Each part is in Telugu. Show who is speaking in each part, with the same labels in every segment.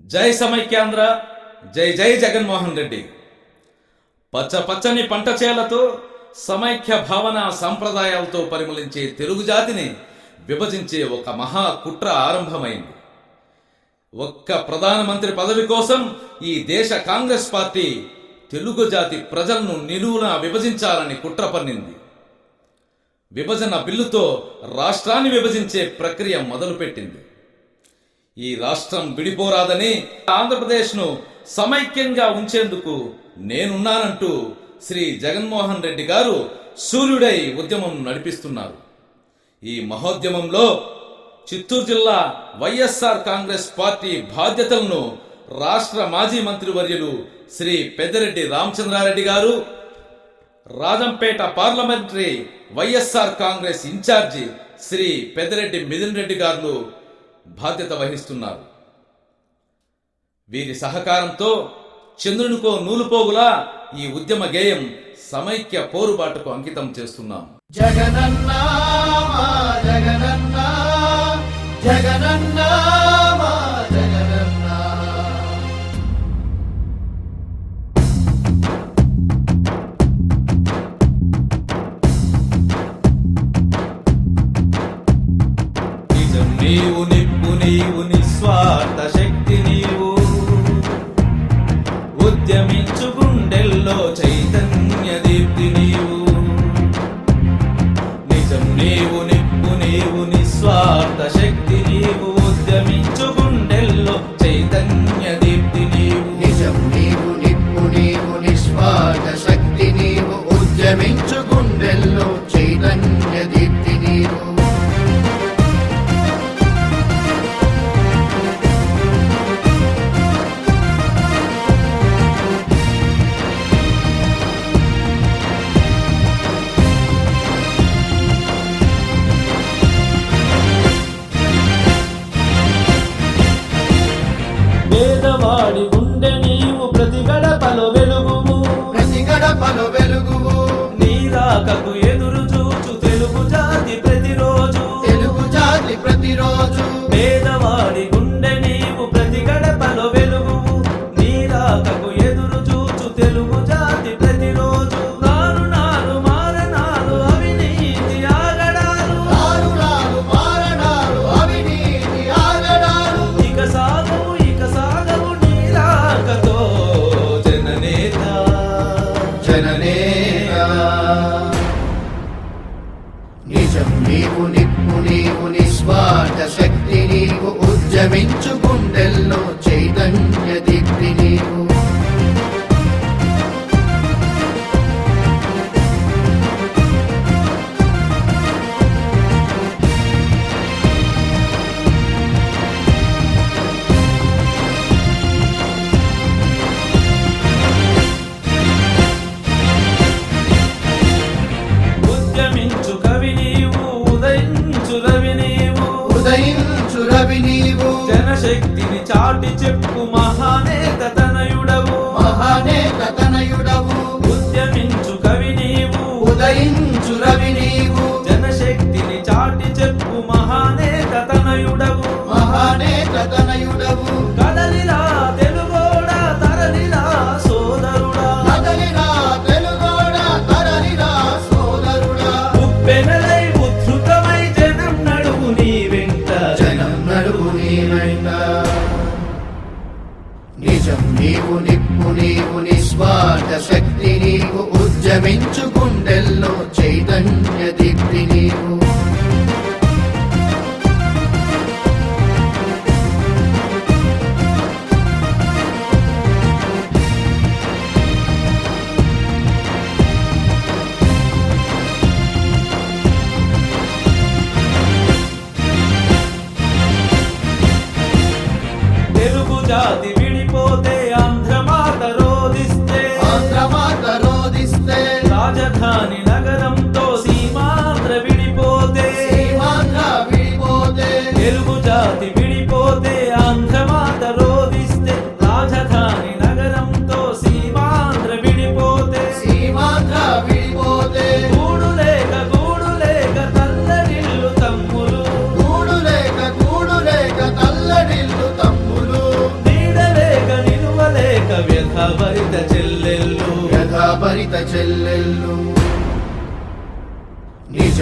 Speaker 1: జై సమైక్యాంధ్ర, జై జై జగన్మోహన్ రెడ్డి. పచ్చ పచ్చని పంట చేలతో సమైక్య భావన సంప్రదాయాలతో పరిమళించే తెలుగు జాతిని విభజించే ఒక మహా కుట్ర ఆరంభమైంది. ఒక్క ప్రధానమంత్రి పదవి కోసం ఈ దేశ కాంగ్రెస్ పార్టీ తెలుగు జాతి ప్రజలను నిలువునా విభజించాలని కుట్ర పన్నింది. విభజన బిల్లుతో రాష్ట్రాన్ని విభజించే ప్రక్రియ మొదలుపెట్టింది. ఈ రాష్ట్రం విడిపోరాదని, ఆంధ్రప్రదేశ్ను సమైక్యంగా ఉంచేందుకు నేనున్నానంటూ శ్రీ జగన్మోహన్ రెడ్డి గారు సూర్యుడై ఉద్యమం నడిపిస్తున్నారు. ఈ మహోద్యమంలో చిత్తూరు జిల్లా వైఎస్ఆర్ కాంగ్రెస్ పార్టీ బాధ్యతలను రాష్ట్ర మాజీ మంత్రివర్యులు శ్రీ పెద్దిరెడ్డి రామచంద్రారెడ్డి గారు, రాజంపేట పార్లమెంటరీ వైఎస్ఆర్ కాంగ్రెస్ ఇన్ఛార్జి శ్రీ పెద్దిరెడ్డి మిథున్ రెడ్డి గారు బాధ్యత వహిస్తున్నారు. వీరి సహకారంతో చంద్రునికో నూలుపోగులా ఈ ఉద్యమ గేయం సమైక్య పోరుబాటుకు అంకితం చేస్తున్నాం.
Speaker 2: జగనన్న జగనన్న జగనన్న జగనన్న
Speaker 1: నిజం నీవు, నిప్పు నీవు, నిస్వార్థ శక్తి నీవు, ఉద్యమించు గుండెల్లో చైతన్య దీప్తి నీవు. నిజం నీవు, నిప్పు నీవు, నిస్వార్థ శక్తి నీవు, ఉద్యమించు గుండెల్లో చైతన్య దీప్తి నీవు.
Speaker 2: నిజం నీవు, నిప్పు నీవు, నిస్వార్థ శక్తి నీవు, ఉద్యమించు గుండెల్లో చైతన్య దీప్తి నీవు.
Speaker 1: పేదవాడి గుండె నీవు, ప్రతి గడపలో వెలుగువు,
Speaker 2: ప్రతి గడపలో వెలుగువు,
Speaker 1: నీ రాకకు ఎదురు చూచు తెలుగు జాతి ప్రతిరోజు.
Speaker 2: తెలుగు జాతి ప్రతిరోజు.
Speaker 1: పేదవాడి గుండె నీవు, ప్రతి గడపలో వెలుగువు, నీ రాకకు ఎదురు చూచు తెలుగు జాతి ప్రతిరోజు. నారు నారు మారనారు అవినీతి ఆగడాలు,
Speaker 2: నారు నారు మారణాలు అవినీతి ఆగడాలు,
Speaker 1: ఇక సాగవు నీ రాకతో జననేత.
Speaker 2: జననేత. నిజం నీవు, నిప్పు నీవు, నిస్వార్థ శక్తి నీవు, ఉద్యమించు గుండెల్లో చైతన్య దీప్తి నీవు.
Speaker 1: ఉద్యమించు కవి నీవు, ఉదయించు రవి నీవు,
Speaker 2: ఉదయించు రవి నీవు,
Speaker 1: జనశక్తిని చాటి చెప్పు మహానేత తనయుడవు.
Speaker 2: మహానేత తనయుడవు.
Speaker 1: ఉద్యమించు కవి నీవు,
Speaker 2: ఉదయించు రవి నీవు,
Speaker 1: జనశక్తిని చాటి చెప్పు మహానేత తనయుడవు.
Speaker 2: మహానేత తనయుడవు.
Speaker 1: కదలిరా తెలుగోడా, తరలిరా సోదరుడా,
Speaker 2: కదలిరా తెలుగోడా, తరలిరా సోదరుడా,
Speaker 1: ఉప్పెనలై ఉద్ధృతమై జనం నడువు నీ వెంట.
Speaker 2: జనం నడువు నీ వెంట. నిజం నీవు, నిప్పు నీవు, నిస్వార్థ శక్తి నీవు, ఉద్యమించు గుండెల్లో చైతన్య దీప్తి నీవు.
Speaker 1: తెలుగు జాతి విడిపోతే ఆంధ్రమాత రోధిస్తే,
Speaker 2: ఆంధ్రమాత రోధిస్తే,
Speaker 1: రాజధాని నగరంతో సీమాంధ్ర విడిపోతే,
Speaker 2: సీమాంధ్ర విడిపోతే,
Speaker 1: తెలుగు జాతి విడిపోతే ఆంధ్రమాత రోధిస్తే, రాజధాని నగరంతో సీమాంధ్ర విడిపోతే,
Speaker 2: సీమాంధ్ర విడిపోతే,
Speaker 1: గూడు లేక తల్లడిల్లు తమ్ములు,
Speaker 2: గూడు లేక తల్లడిల్లు తమ్ములు,
Speaker 1: నీడ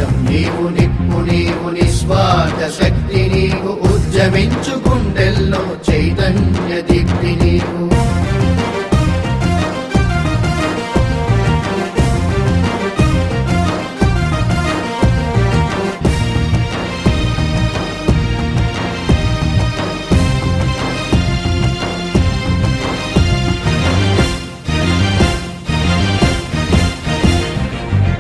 Speaker 2: నిజం నీవు నిప్పు నీవు నిస్వార్థ శక్తి నీవు ఉద్యమించు గుండెల్లో చైతన్య దీప్తి నీవు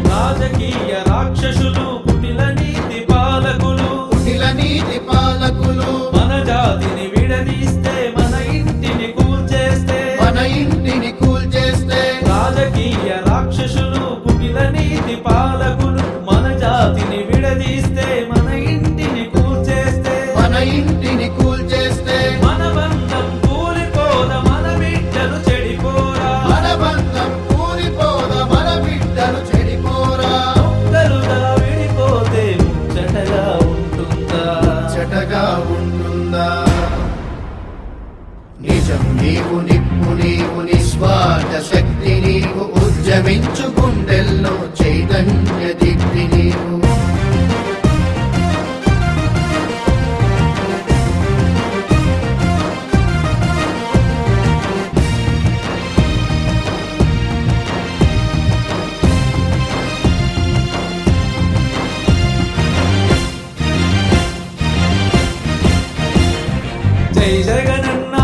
Speaker 3: రాజకీయ రాక్షసులు కుటిల నీతి పాలకులు
Speaker 2: కుటిల నీతి పాలకులు
Speaker 3: మన జాతిని విడదీస్తే మన ఇంటిని కూల్చేస్తే
Speaker 2: మన ఇంటిని కూల్చేస్తే
Speaker 3: రాజకీయ రాక్షసులు కుటిల నీతి పాలకులు మన జాతిని విడదీస్తే మన ఇంటిని కూల్చేస్తే
Speaker 2: మన ఇంటిని కూల్చేస్తే
Speaker 3: మన బంధం కూలిపోద మన బిడ్డలు చెడిపోరా
Speaker 2: మన బంధం కూలిపోద మన బిడ్డలు చెడిపోరా
Speaker 3: ఒక్కరుగా విడిపోతే ముచ్చటగా ఉంటుందా
Speaker 2: చెటగా ఉంటుందా నిజం నీవు నిప్పు నీవు నిస్వార్థ శక్తి నీవు ఉద్యమించు గుండెల్లో చైతన్య దీప్తి నీవు
Speaker 3: జై జగనన్న